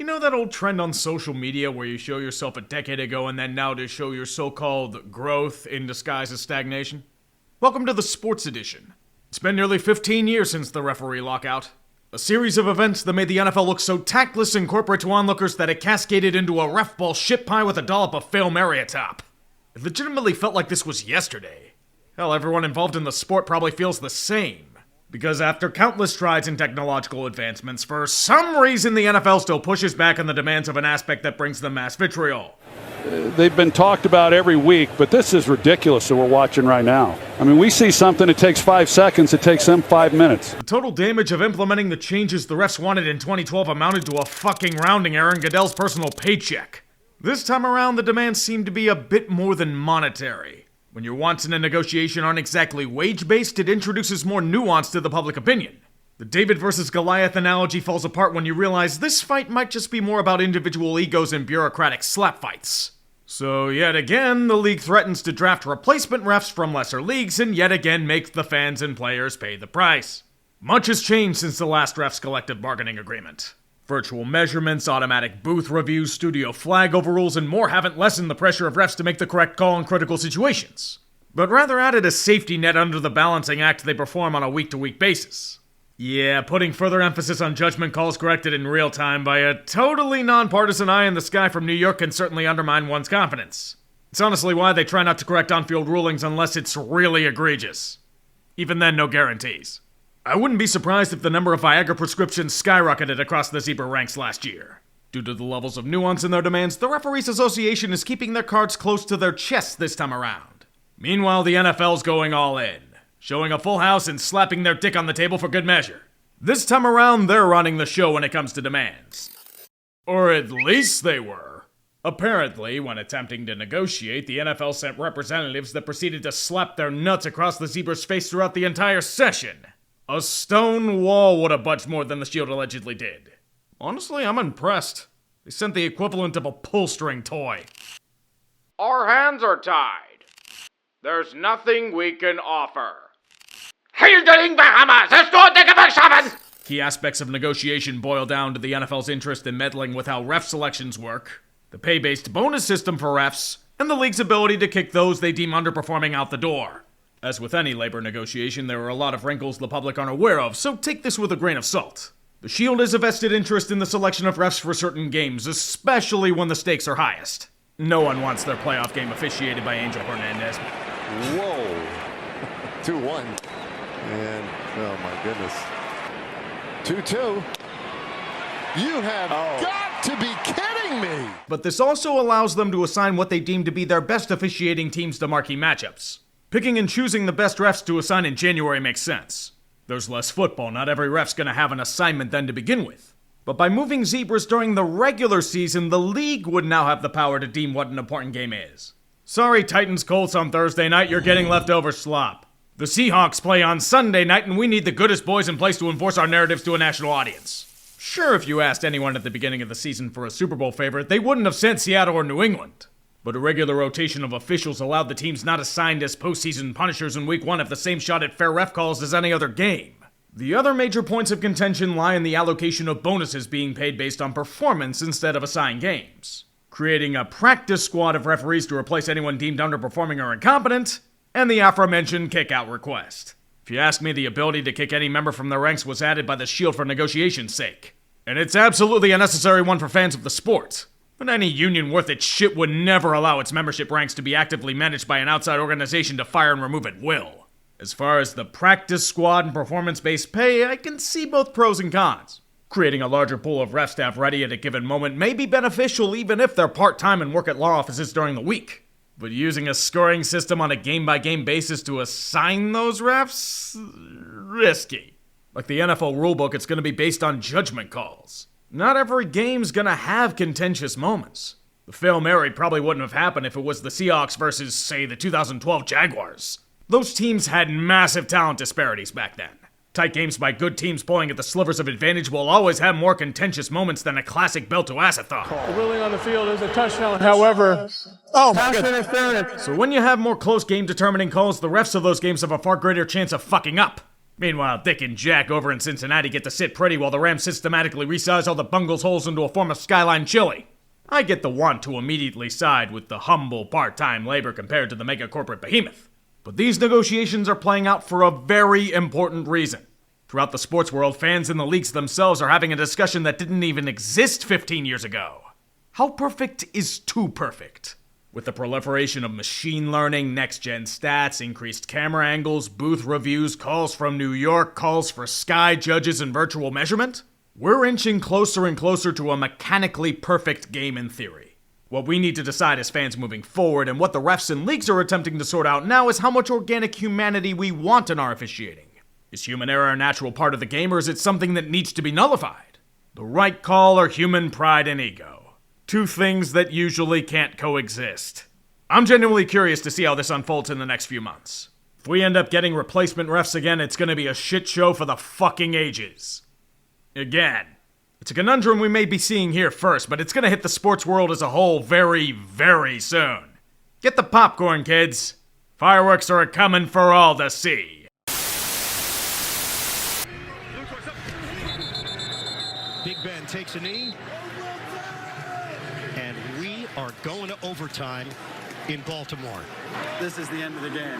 You know that old trend on social media where you show yourself a decade ago and then now to show your so-called growth in disguise as stagnation? Welcome to the Sports Edition. It's been nearly 15 years since the referee lockout. A series of events that made the NFL look so tactless and corporate to onlookers that it cascaded into a ref ball shit pie with a dollop of Fail Mary atop. It legitimately felt like this was yesterday. Hell, everyone involved in the sport probably feels the same. Because after countless strides in technological advancements, for some reason the NFL still pushes back on the demands of an aspect that brings them mass vitriol. They've been talked about every week, but this is ridiculous that we're watching right now. I mean, we see something, it takes 5 seconds, it takes them 5 minutes. The total damage of implementing the changes the refs wanted in 2012 amounted to a fucking rounding error in Goodell's personal paycheck. This time around, the demands seem to be a bit more than monetary. When your wants in a negotiation aren't exactly wage-based, it introduces more nuance to the public opinion. The David versus Goliath analogy falls apart when you realize this fight might just be more about individual egos and bureaucratic slap fights. So yet again, the league threatens to draft replacement refs from lesser leagues and yet again makes the fans and players pay the price. Much has changed since the last refs' collective bargaining agreement. Virtual measurements, automatic booth reviews, studio flag overrules, and more haven't lessened the pressure of refs to make the correct call in critical situations, but rather added a safety net under the balancing act they perform on a week-to-week basis. Yeah, putting further emphasis on judgment calls corrected in real time by a totally nonpartisan eye in the sky from New York can certainly undermine one's confidence. It's honestly why they try not to correct on-field rulings unless it's really egregious. Even then, no guarantees. I wouldn't be surprised if the number of Viagra prescriptions skyrocketed across the zebra ranks last year. Due to the levels of nuance in their demands, the Referees Association is keeping their cards close to their chests this time around. Meanwhile, the NFL's going all in, showing a full house and slapping their dick on the table for good measure. This time around, they're running the show when it comes to demands. Or at least they were. Apparently, when attempting to negotiate, the NFL sent representatives that proceeded to slap their nuts across the zebra's face throughout the entire session. A stone wall would have budged more than the Shield allegedly did. Honestly, I'm impressed. They sent the equivalent of a pull-string toy. Our hands are tied. There's nothing we can offer. Key aspects of negotiation boil down to the NFL's interest in meddling with how ref selections work, the pay-based bonus system for refs, and the league's ability to kick those they deem underperforming out the door. As with any labor negotiation, there are a lot of wrinkles the public aren't aware of, so take this with a grain of salt. The Shield has a vested interest in the selection of refs for certain games, especially when the stakes are highest. No one wants their playoff game officiated by Angel Hernandez. Whoa. 2-1. And, oh my goodness. 2-2. You have got to be kidding me! But this also allows them to assign what they deem to be their best officiating teams to marquee matchups. Picking and choosing the best refs to assign in January makes sense. There's less football, not every ref's gonna have an assignment then to begin with. But by moving zebras during the regular season, the league would now have the power to deem what an important game is. Sorry, Titans-Colts on Thursday night, you're getting leftover slop. The Seahawks play on Sunday night, and we need the goodest boys in place to enforce our narratives to a national audience. Sure, if you asked anyone at the beginning of the season for a Super Bowl favorite, they wouldn't have sent Seattle or New England. But a regular rotation of officials allowed the teams not assigned as postseason punishers in Week 1 have the same shot at fair ref calls as any other game. The other major points of contention lie in the allocation of bonuses being paid based on performance instead of assigned games, creating a practice squad of referees to replace anyone deemed underperforming or incompetent, and the aforementioned kick-out request. If you ask me, the ability to kick any member from their ranks was added by the Shield for negotiation's sake, and it's absolutely a necessary one for fans of the sport. But any union worth its shit would never allow its membership ranks to be actively managed by an outside organization to fire and remove at will. As far as the practice squad and performance-based pay, I can see both pros and cons. Creating a larger pool of ref staff ready at a given moment may be beneficial even if they're part-time and work at law offices during the week. But using a scoring system on a game-by-game basis to assign those refs? Risky. Like the NFL rulebook, it's going to be based on judgment calls. Not every game's gonna have contentious moments. The Fail Mary probably wouldn't have happened if it was the Seahawks versus, say, the 2012 Jaguars. Those teams had massive talent disparities back then. Tight games by good teams pulling at the slivers of advantage will always have more contentious moments than a classic belt-to-ass-a-thon. The ruling on the field is a touchdown. However, pass interference. So when you have more close game-determining calls, the refs of those games have a far greater chance of fucking up. Meanwhile, Dick and Jack over in Cincinnati get to sit pretty while the Rams systematically resize all the Bungles' holes into a form of skyline chili. I get the want to immediately side with the humble part-time labor compared to the mega corporate behemoth. But these negotiations are playing out for a very important reason. Throughout the sports world, fans and the leagues themselves are having a discussion that didn't even exist 15 years ago. How perfect is too perfect? With the proliferation of machine learning, next-gen stats, increased camera angles, booth reviews, calls from New York, calls for sky judges, and virtual measurement, we're inching closer and closer to a mechanically perfect game in theory. What we need to decide as fans moving forward, and what the refs and leagues are attempting to sort out now, is how much organic humanity we want in our officiating. Is human error a natural part of the game, or is it something that needs to be nullified? The right call or human pride and ego? Two things that usually can't coexist. I'm genuinely curious to see how this unfolds in the next few months. If we end up getting replacement refs again, it's gonna be a shit show for the fucking ages. Again. It's a conundrum we may be seeing here first, but it's gonna hit the sports world as a whole very, very soon. Get the popcorn, kids. Fireworks are a-comin' for all to see. Big Ben takes a knee. And we are going to overtime in Baltimore. This is the end of the game.